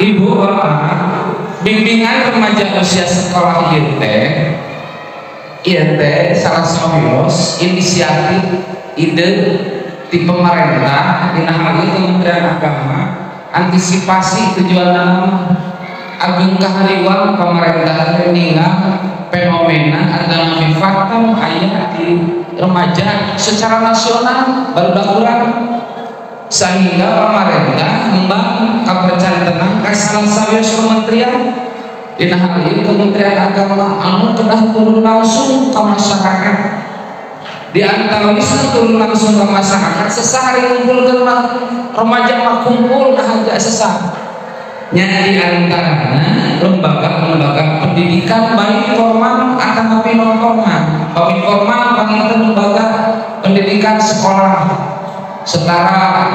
Ibu bapak, bimbingan remaja usia sekolah IET salah satu inisiatif ide di pemerintah di hal Kementerian Agama antisipasi tujuan agung kahariwan pemerintah meninggal fenomena atau fakta ayat di remaja secara nasional baru sehingga pemerintah membangun kepercayaan tenang ke salah satu kementerian di hal ini Kementerian Agama anu telah turun langsung ke masyarakat di antara turun langsung ke masyarakat sesehari kumpul remaja kumpul agak sesah di antaranya lembaga-lembaga pendidikan baik formal atau non formal baik formal baik lembaga pendidikan sekolah setara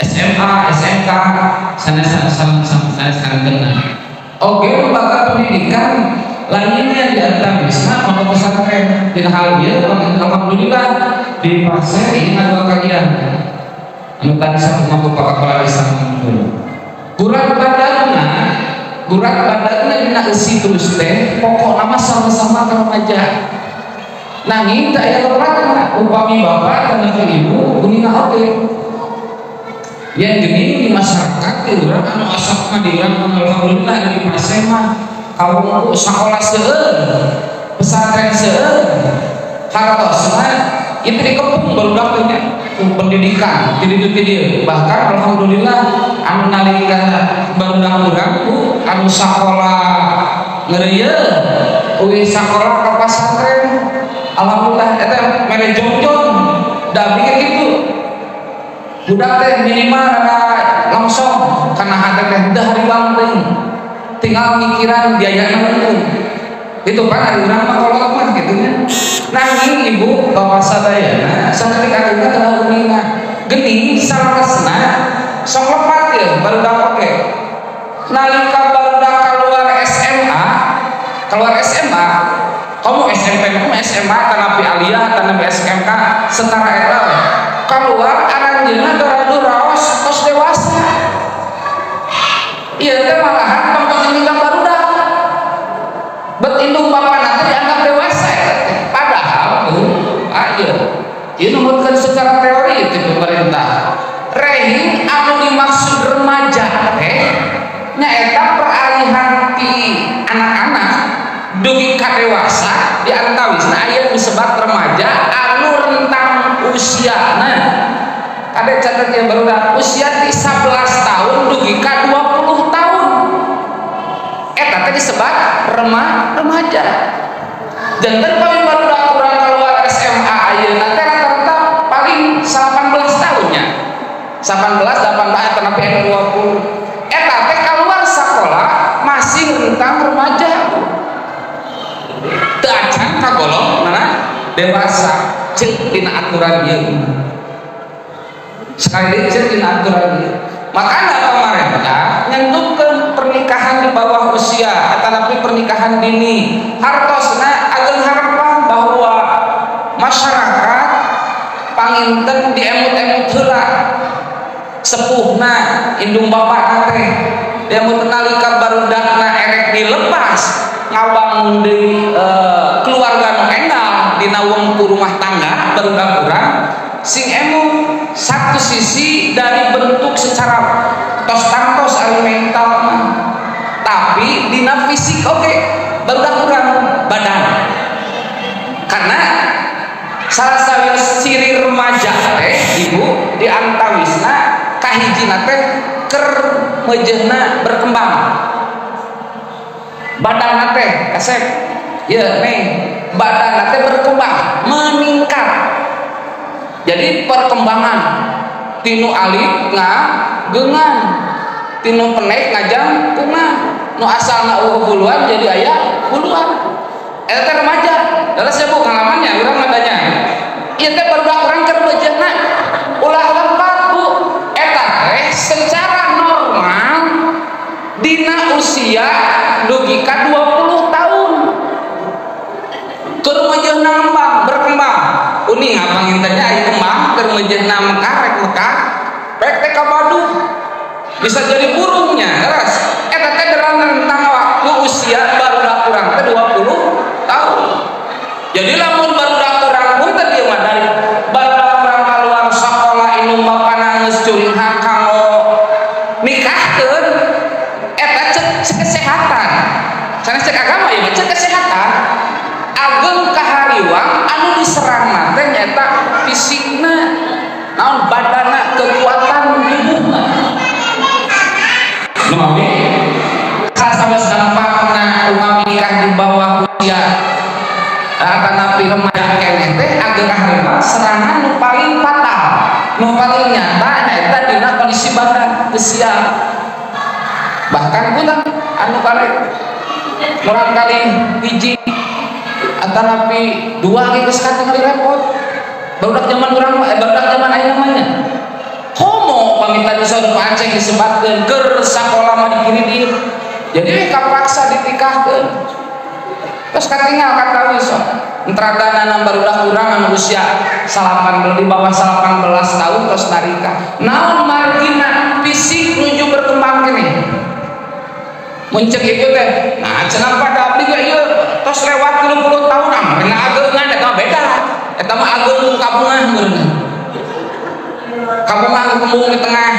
SMA, SMK, sana kenal. Oke, lembaga pendidikan lainnya di antaranya pondok pesantren. Di hal dia, alhamdulillah di pasar ini ada kajian. Anu tadi saya mampu pakai kepala lisan dulu. Gurat badanna dina isi terus teh pokok nama sama-sama remaja. Nanging tak ada lepat upami bapak dan ibu kuninga oke yang gini di masyarakat di orang anu asapna di orang alhamdulillah di pasema kaum sekolah pesantren hartosna itu dikepung barudak pendidikan jadi bahkan alhamdulillah anu nalika barudak urang anu sekolah ngeureuyeuh uwi sekolah ka pesantren alhamdulillah eta mere jongjon da bikin gitu budak teh minimal ada langsung karena ada teh dah hari teuing tinggal mikiran biaya nanggung itu kan ada urang mah kalau mah gitu nya nanging ibu bapak sadayana saketika kita telah uninga geuning salasna sok lepat ya barudak oke nalika barudak keluar SMA kamu SMP kamu SMA tanapi aliyah tanapi SMK setara eta keluar aranjeunna garadu raos tos dewasa ieu teh malahan tempat tinggal barudak bet indung bapana teh dianggap dewasa padahal ieu numutkeun secara teori ti pemerintah rehing anu dimaksud remaja teh nyaeta peralihan ti anak-anak dugi ka dewasa di antawisna aya disebat remaja anu rentang usiana kade catat yang barudak usia ti 11 tahun dugi ka 20 tahun eta teh disebat remaja janten paling barudak urang keluar SMA ayeuna teh rata-rata paling 18 tahunnya 18 18 tanapi 20 eta teh keluar sekolah masih rentang remaja acan kagolong mana dewasa cek dina aturan ieu sekali cek dina aturan ieu makanya pemerintah nyentuhkeun pernikahan di bawah usia atanapi pernikahan dini hartosna ageun harapan bahwa masyarakat panginten diemut-emut heula sepuhna indung bapakna teh diemut nalika barudakna erek dilepas ngawang di keluarga nu engal dina wengku rumah tangga barudak urang sing emu satu sisi dari bentuk secara tos tangtos alimental tapi dina fisik oke barudak urang badan karena salah satu ciri remaja teh ibu di antawisna kahijina teh keur meujeuhna berkembang badan teh kasep ya nih badan teh berkembang meningkat jadi perkembangan tinu alit ngageungan, tinu penek ngajang kungan, nu asalna buluan jadi aya buluan. Eta teh remaja, dalam sebuah pengalamannya urang ngadanya. Ieu teh barudak urang keur beujeuhna ulah lempat Bu. Eta teh secara normal dina usia dugi ka 20 tahun. Keur meujeuhna berkembang. Uning ngapangin teh aya kembang keur meujeuhna mekar rek teh ka Badung. Bisa jadi burungnya, terus eta teh rentang waktu usia barudak urang teh 20 tahun. Jadi lamun barudak urang pun teh ieu mah dari barudak urang kaluar sakola indung bapana geus curing kanggo nikahkeun eta cek kesehatan. Sanes cek agama ieu mah cek kesehatan. Ageng kahariwang anu diserang teh nyaeta fisikna, naon badanna, kekuatan tubuhna. Lumami sasawas dampakna umami nikah di bawah usia atanapi remaja keneh teh ageng kahariwang serangan nu paling fatal, nu paling nyata nyaeta dina kondisi badan geus siap. Bahkan ulah anu karek murang kali hiji atanapi dua ge geus kateng repot. Barudak zaman urang barudak zaman aya namanya homo pamitan disodok Aceh disebatkeun keur sakola mah dikiri jadi kapaksa ditikahkeun terus katinggal katawi sok entradanana barudak urang anu usia 18 di bawah 18 tahun terus narika naon margina fisik nuju berkembang keneh mun ceuk ieu teh nah cenah pada abdi ge ieu tos lewat 30 tahun mah kena ageungan eta beda eta mah ageung kabungan meureun kabungan kembung di tengah